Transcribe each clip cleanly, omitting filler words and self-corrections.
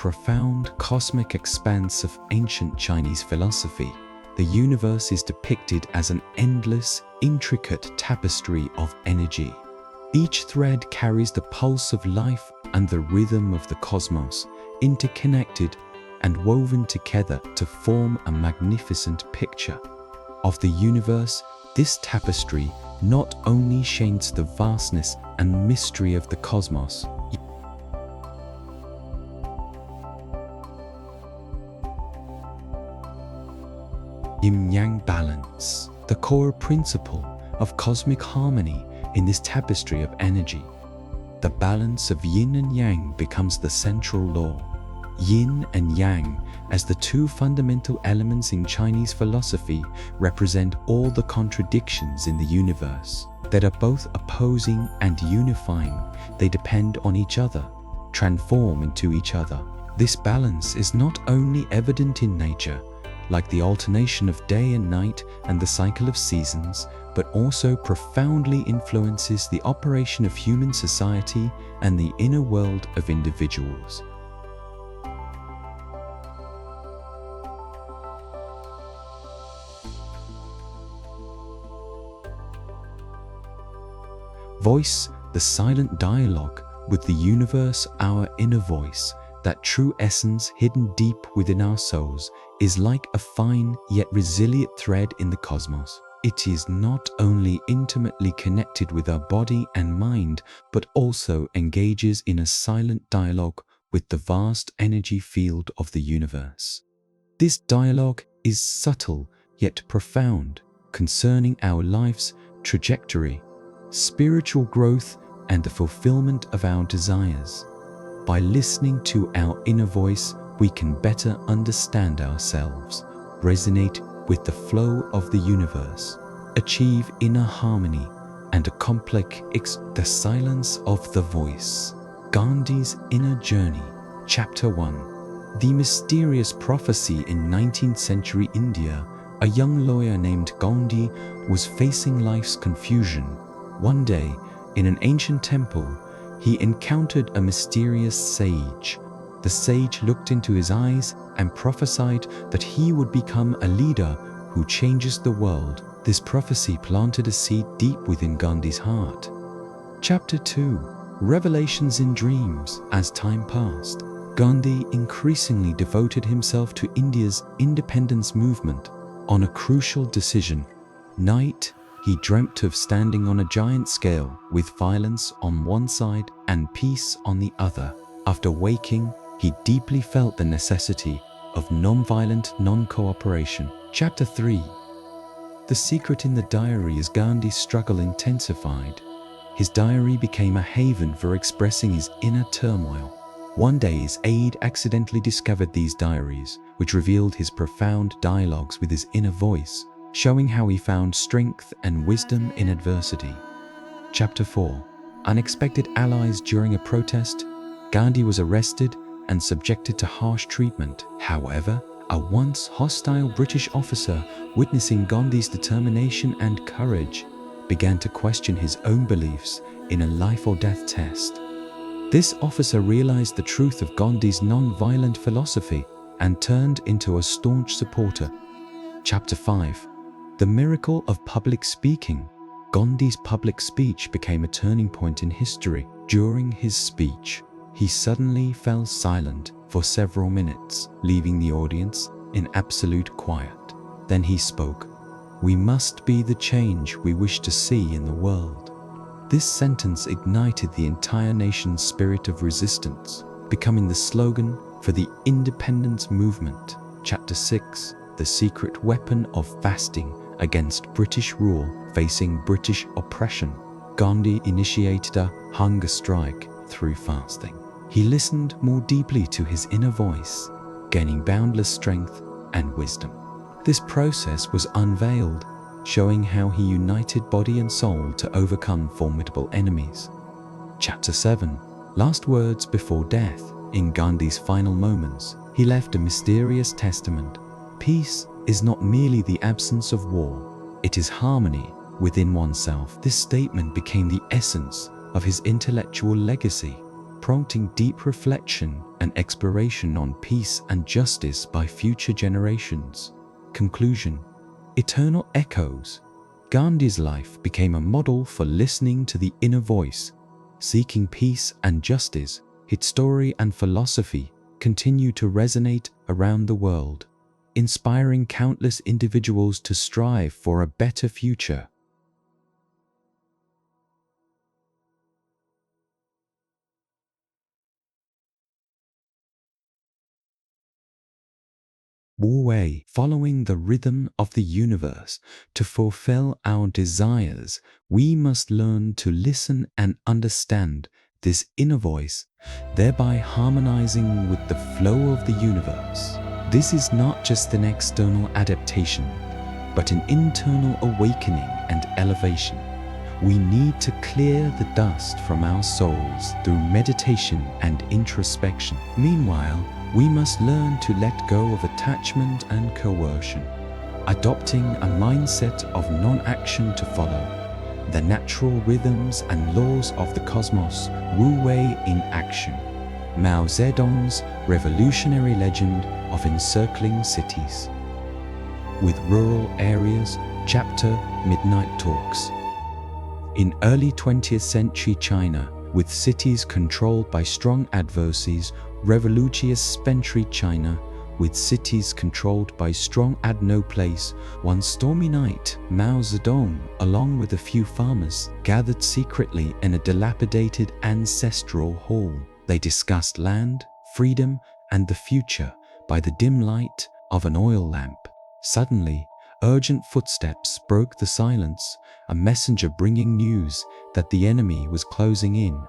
profound cosmic expanse of ancient Chinese philosophy, the universe is depicted as an endless, intricate tapestry of energy. Each thread carries the pulse of life and the rhythm of the cosmos, interconnected and woven together to form a magnificent picture of the universe. This tapestry not only shades the vastness and mystery of the cosmos, Yin-Yang balance, the core principle of cosmic harmony in this tapestry of energy. The balance of yin and yang becomes the central law. Yin and yang, as the two fundamental elements in Chinese philosophy, represent all the contradictions in the universe that are both opposing and unifying. They depend on each other, transform into each other. This balance is not only evident in nature, like the alternation of day and night and the cycle of seasons, but also profoundly influences the operation of human society and the inner world of individuals. Voice, the silent dialogue with the universe, our inner voice, that true essence hidden deep within our souls, is like a fine yet resilient thread in the cosmos. It is not only intimately connected with our body and mind, but also engages in a silent dialogue with the vast energy field of the universe. This dialogue is subtle yet profound, concerning our life's trajectory, spiritual growth, and the fulfillment of our desires. By listening to our inner voice, we can better understand ourselves, resonate with the flow of the universe, achieve inner harmony, and accomplish the silence of the voice. Gandhi's Inner Journey, Chapter 1. The mysterious prophecy in 19th century India. A young lawyer named Gandhi was facing life's confusion. One day, in an ancient temple, he encountered a mysterious sage. The sage looked into his eyes and prophesied that he would become a leader who changes the world. This prophecy planted a seed deep within Gandhi's heart. Chapter 2. Revelations in Dreams. As time passed, Gandhi increasingly devoted himself to India's independence movement. On a crucial decision night, he dreamt of standing on a giant scale with violence on one side and peace on the other. After waking, he deeply felt the necessity of non-violent non-cooperation. Chapter 3. The secret in the diary. As Gandhi's struggle intensified, his diary became a haven for expressing his inner turmoil. One day, his aide accidentally discovered these diaries, which revealed his profound dialogues with his inner voice, showing how he found strength and wisdom in adversity. Chapter 4. Unexpected allies. During a protest, Gandhi was arrested and subjected to harsh treatment. However, a once hostile British officer, witnessing Gandhi's determination and courage, began to question his own beliefs in a life-or-death test. This officer realized the truth of Gandhi's non-violent philosophy and turned into a staunch supporter. Chapter 5. The miracle of public speaking. Gandhi's public speech became a turning point in history. During his speech, he suddenly fell silent for several minutes, leaving the audience in absolute quiet. Then he spoke, "We must be the change we wish to see in the world." This sentence ignited the entire nation's spirit of resistance, becoming the slogan for the independence movement. Chapter 6. The secret weapon of fasting against British rule. Facing British oppression, Gandhi initiated a hunger strike through fasting. He listened more deeply to his inner voice, gaining boundless strength and wisdom. This process was unveiled, showing how he united body and soul to overcome formidable enemies. Chapter 7. Last words before death. In Gandhi's final moments, he left a mysterious testament. Peace is not merely the absence of war, it is harmony within oneself. This statement became the essence of his intellectual legacy, prompting deep reflection an exploration on peace and justice by future generations. Conclusion: eternal echoes. Gandhi's life became a model for listening to the inner voice, seeking peace and justice. His story and philosophy continue to resonate around the world, inspiring countless individuals to strive for a better future. Wu Wei, following the rhythm of the universe to fulfill our desires, we must learn to listen and understand this inner voice, thereby harmonizing with the flow of the universe. This is not just an external adaptation, but an internal awakening and elevation. We need to clear the dust from our souls through meditation and introspection. Meanwhile, we must learn to let go of attachment and coercion, adopting a mindset of non-action to follow the natural rhythms and laws of the cosmos. Wu Wei in action. Mao Zedong's revolutionary legend of encircling cities. With rural areas, chapter Midnight Talks. In early 20th century China, with cities controlled by strong adversaries, revolutionary century China, with cities controlled by strong had no place. One stormy night, Mao Zedong, along with a few farmers, gathered secretly in a dilapidated ancestral hall. They discussed land, freedom, and the future by the dim light of an oil lamp. Suddenly, urgent footsteps broke the silence, a messenger bringing news that the enemy was closing in,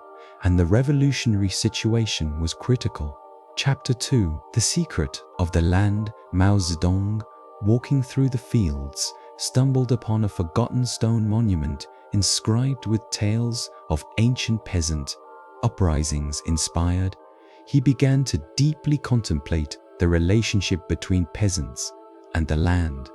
and the revolutionary situation was critical. Chapter 2: The Secret of the Land. Mao Zedong, walking through the fields, stumbled upon a forgotten stone monument inscribed with tales of ancient peasant uprisings. Inspired, he began to deeply contemplate the relationship between peasants and the land.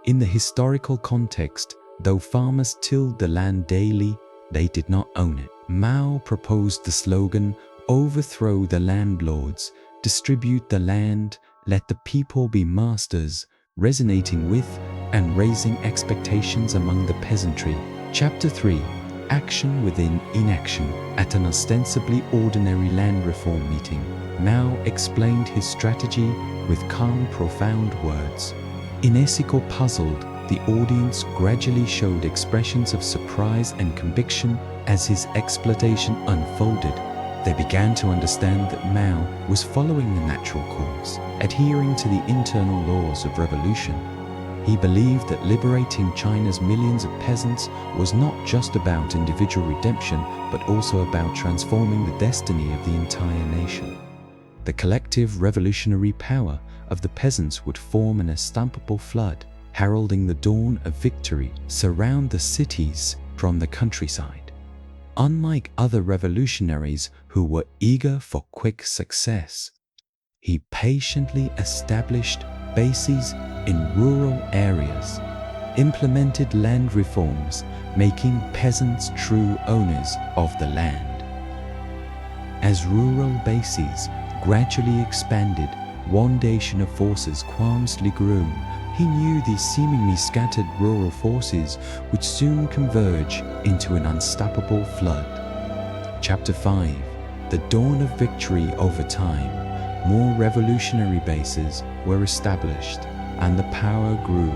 In the historical context, though farmers tilled the land daily, they did not own it. Mao proposed the slogan, "Overthrow the landlords, distribute the land, let the people be masters," resonating with and raising expectations among the peasantry. Chapter 3: Action within inaction. At an ostensibly ordinary land reform meeting, Mao explained his strategy with calm, profound words. Inesical puzzled, the audience gradually showed expressions of surprise and conviction as his explanation unfolded. They began to understand that Mao was following the natural course, adhering to the internal laws of revolution. He believed that liberating China's millions of peasants was not just about individual redemption, but also about transforming the destiny of the entire nation. The collective revolutionary power of the peasants would form an unstoppable flood, heralding the dawn of victory, surround the cities from the countryside. Unlike other revolutionaries who were eager for quick success, he patiently established bases in rural areas, implemented land reforms, making peasants true owners of the land. As rural bases gradually expanded, one nation of forces quietly grew. He knew these seemingly scattered rural forces would soon converge into an unstoppable flood. Chapter 5: The Dawn of Victory. Over time, more revolutionary bases were established, and the power grew.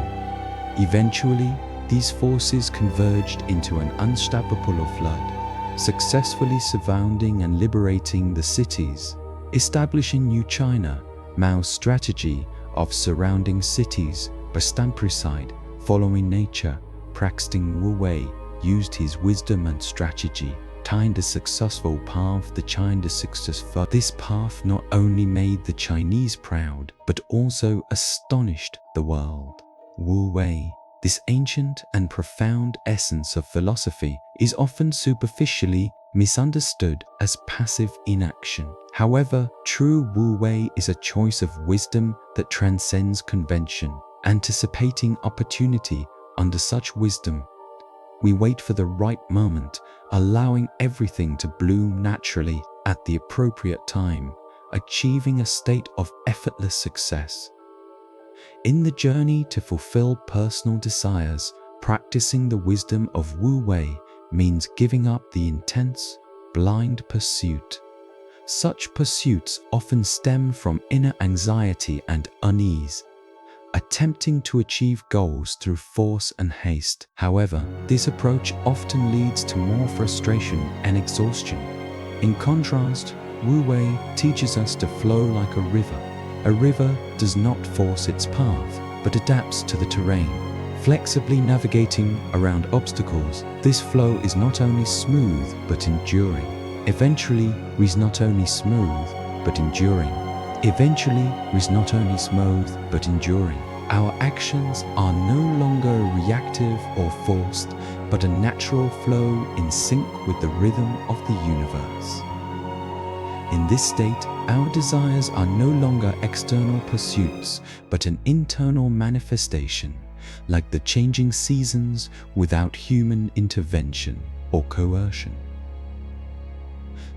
Eventually, these forces converged into an unstoppable flood, successfully surrounding and liberating the cities. Establishing New China, Mao's strategy of surrounding cities by countryside, following nature, practicing Wu Wei, used his wisdom and strategy, tying the successful path the Chinese success. This path not only made the Chinese proud, but also astonished the world. Wu Wei, this ancient and profound essence of philosophy, is often superficially misunderstood as passive inaction. However, true Wu Wei is a choice of wisdom that transcends convention. Anticipating opportunity, under such wisdom, we wait for the right moment, allowing everything to bloom naturally at the appropriate time. achieving a state of effortless success. In the journey to fulfill personal desires, practicing the wisdom of Wu Wei means giving up the intense, blind pursuit. Such pursuits often stem from inner anxiety and unease, attempting to achieve goals through force and haste. However, this approach often leads to more frustration and exhaustion. In contrast, Wu Wei teaches us to flow like a river. A river does not force its path, but adapts to the terrain, flexibly navigating around obstacles. This flow is not only smooth but enduring. Eventually, is not only smooth but enduring. Our actions are no longer reactive or forced, but a natural flow in sync with the rhythm of the universe. In this state, our desires are no longer external pursuits, but an internal manifestation, like the changing seasons without human intervention or coercion.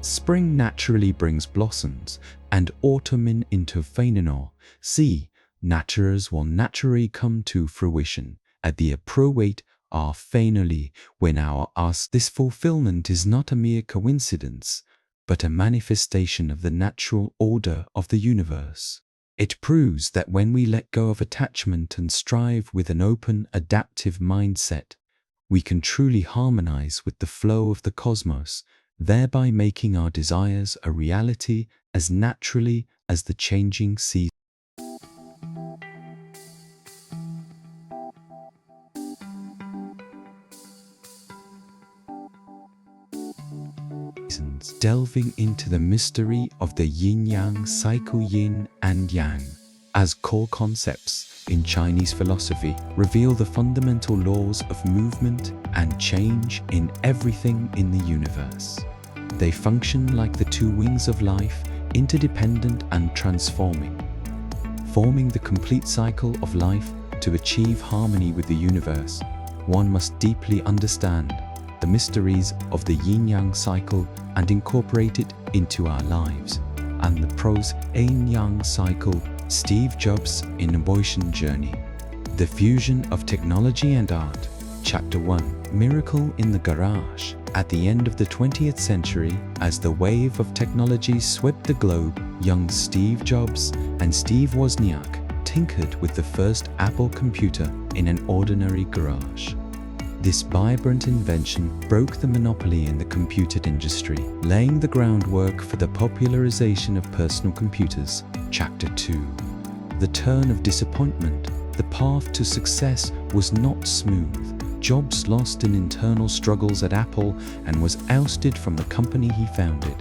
Spring naturally brings blossoms, and autumn intervenor. Natures will naturally come to fruition at the appropriate hour finally when our us. This fulfillment is not a mere coincidence, but a manifestation of the natural order of the universe. It proves that when we let go of attachment and strive with an open, adaptive mindset, we can truly harmonize with the flow of the cosmos, thereby making our desires a reality as naturally as the changing seasons. Delving into the mystery of the Yin-Yang cycle. Yin and Yang, as core concepts in Chinese philosophy, reveal the fundamental laws of movement and change in everything in the universe. They function like the two wings of life, interdependent and transforming, forming the complete cycle of life. To achieve harmony with the universe, one must deeply understand the mysteries of the Yin-Yang cycle and incorporate it into our lives. And the pros Yin-Yang cycle. Steve Jobs' Innovation Journey. The Fusion of Technology and Art. Chapter 1. Miracle in the Garage. At the end of the 20th century, as the wave of technology swept the globe, young Steve Jobs and Steve Wozniak tinkered with the first Apple computer in an ordinary garage. This vibrant invention broke the monopoly in the computer industry, laying the groundwork for the popularization of personal computers. Chapter 2. The turn of disappointment. The path to success was not smooth. Jobs lost in internal struggles at Apple and was ousted from the company he founded.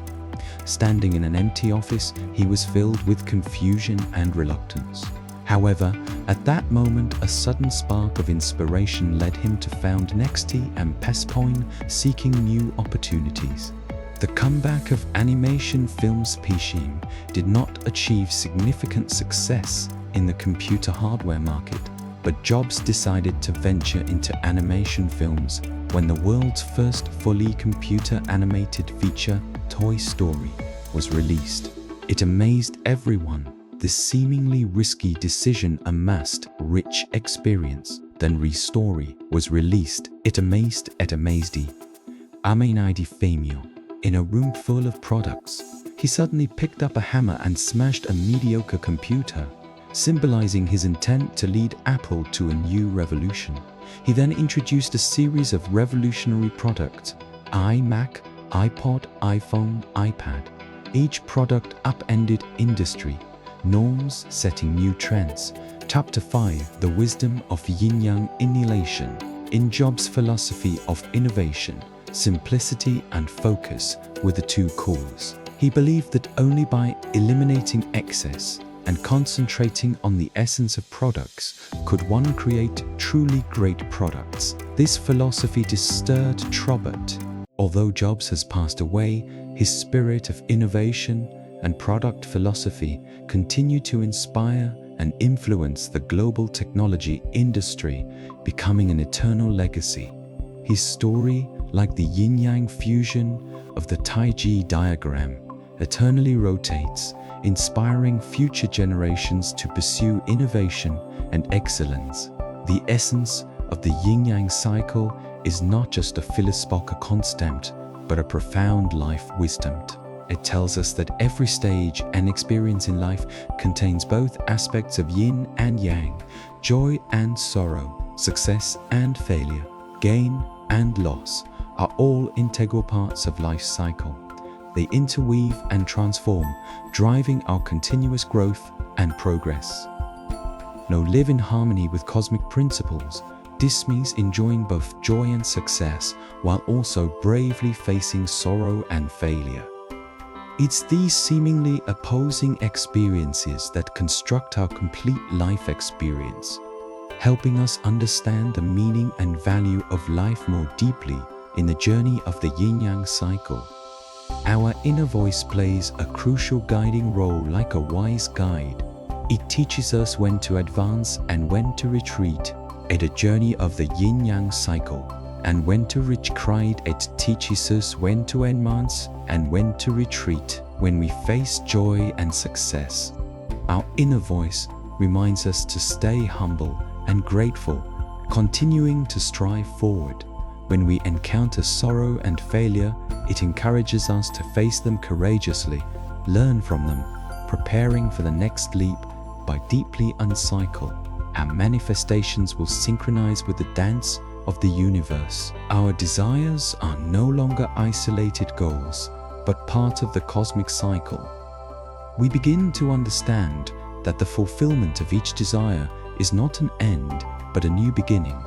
Standing in an empty office, he was filled with confusion and reluctance. However, at that moment, a sudden spark of inspiration led him to found Nexty and Pespoint, seeking new opportunities. The comeback of animation films Pishim did not achieve significant success in the computer hardware market, but Jobs decided to venture into animation films when the world's first fully computer-animated feature, Toy Story, was released. It amazed everyone. This seemingly risky decision amassed rich experience. Then Story was released. It amazed Famio. In a room full of products, he suddenly picked up a hammer and smashed a mediocre computer, symbolizing his intent to lead Apple to a new revolution. He then introduced a series of revolutionary products: iMac, iPod, iPhone, iPad. Each product upended industry norms, setting new trends. Chapter 5. The Wisdom of Yin-Yang Annihilation. In Jobs' philosophy of innovation, simplicity and focus were the two cores. He believed that only by eliminating excess and concentrating on the essence of products could one create truly great products. This philosophy disturbed Robert. Although Jobs has passed away, his spirit of innovation and product philosophy continue to inspire and influence the global technology industry, becoming an eternal legacy. His story, like the yin-yang fusion of the Taiji diagram, eternally rotates, inspiring future generations to pursue innovation and excellence. The essence of the Yin-Yang cycle is not just a philosophical concept, but a profound life wisdom. It tells us that every stage and experience in life contains both aspects of yin and yang, joy and sorrow, success and failure, gain and loss are all integral parts of life's cycle. They interweave and transform, driving our continuous growth and progress. Now live in harmony with cosmic principles. This means enjoying both joy and success while also bravely facing sorrow and failure. It's these seemingly opposing experiences that construct our complete life experience, helping us understand the meaning and value of life more deeply in the journey of the Yin-Yang cycle. Our inner voice plays a crucial guiding role like a wise guide. It teaches us when to advance and when to retreat at a journey of the Yin-Yang cycle, and when to retreat. It teaches us when to advance and when to retreat when we face joy and success. Our inner voice reminds us to stay humble and grateful, continuing to strive forward. When we encounter sorrow and failure, it encourages us to face them courageously, learn from them, preparing for the next leap by deeply uncycle. Our manifestations will synchronize with the dance of the universe. Our desires are no longer isolated goals, but part of the cosmic cycle. We begin to understand that the fulfillment of each desire is not an end, but a new beginning.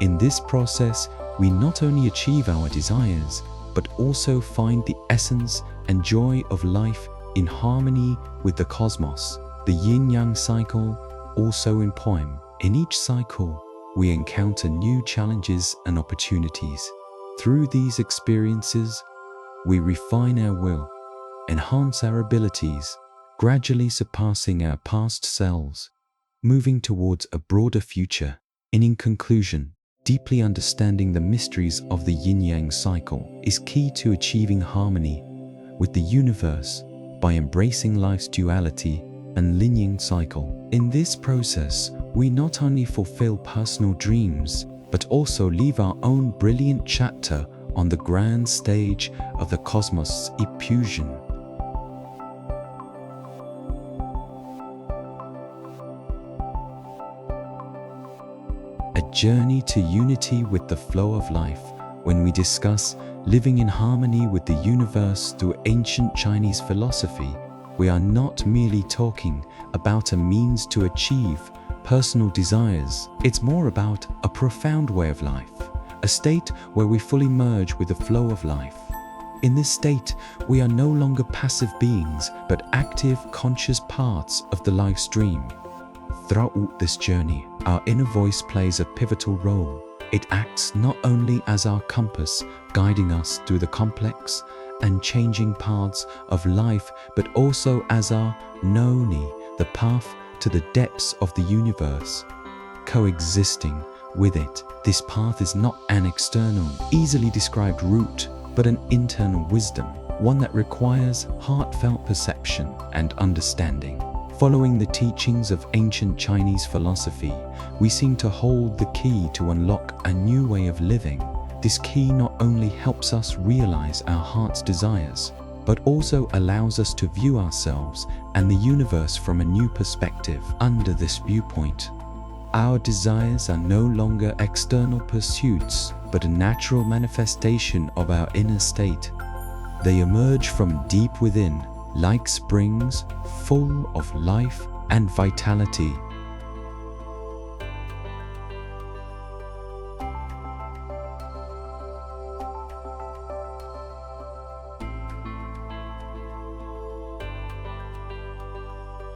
In this process, we not only achieve our desires, but also find the essence and joy of life in harmony with the cosmos. The Yin-Yang cycle also in poem. In each cycle, we encounter new challenges and opportunities. Through these experiences, we refine our will, enhance our abilities, gradually surpassing our past selves, moving towards a broader future. And in conclusion, deeply understanding the mysteries of the Yin-Yang cycle is key to achieving harmony with the universe by embracing life's duality and Yin-Yang cycle. In this process, we not only fulfill personal dreams, but also leave our own brilliant chapter on the grand stage of the cosmos' effusion. A journey to unity with the flow of life. When we discuss living in harmony with the universe through ancient Chinese philosophy, we are not merely talking about a means to achieve personal desires. It's more about a profound way of life, a state where we fully merge with the flow of life. In this state, we are no longer passive beings, but active, conscious parts of the life stream. Throughout this journey, our inner voice plays a pivotal role. It acts not only as our compass, guiding us through the complex and changing paths of life, but also as our noni, the path to the depths of the universe. Coexisting with it, this path is not an external, easily described route, but an internal wisdom, one that requires heartfelt perception and understanding. Following the teachings of ancient Chinese philosophy, we seem to hold the key to unlock a new way of living. This key not only helps us realize our heart's desires, but also allows us to view ourselves and the universe from a new perspective. Under this viewpoint, our desires are no longer external pursuits, but a natural manifestation of our inner state. They emerge from deep within, like springs full of life and vitality.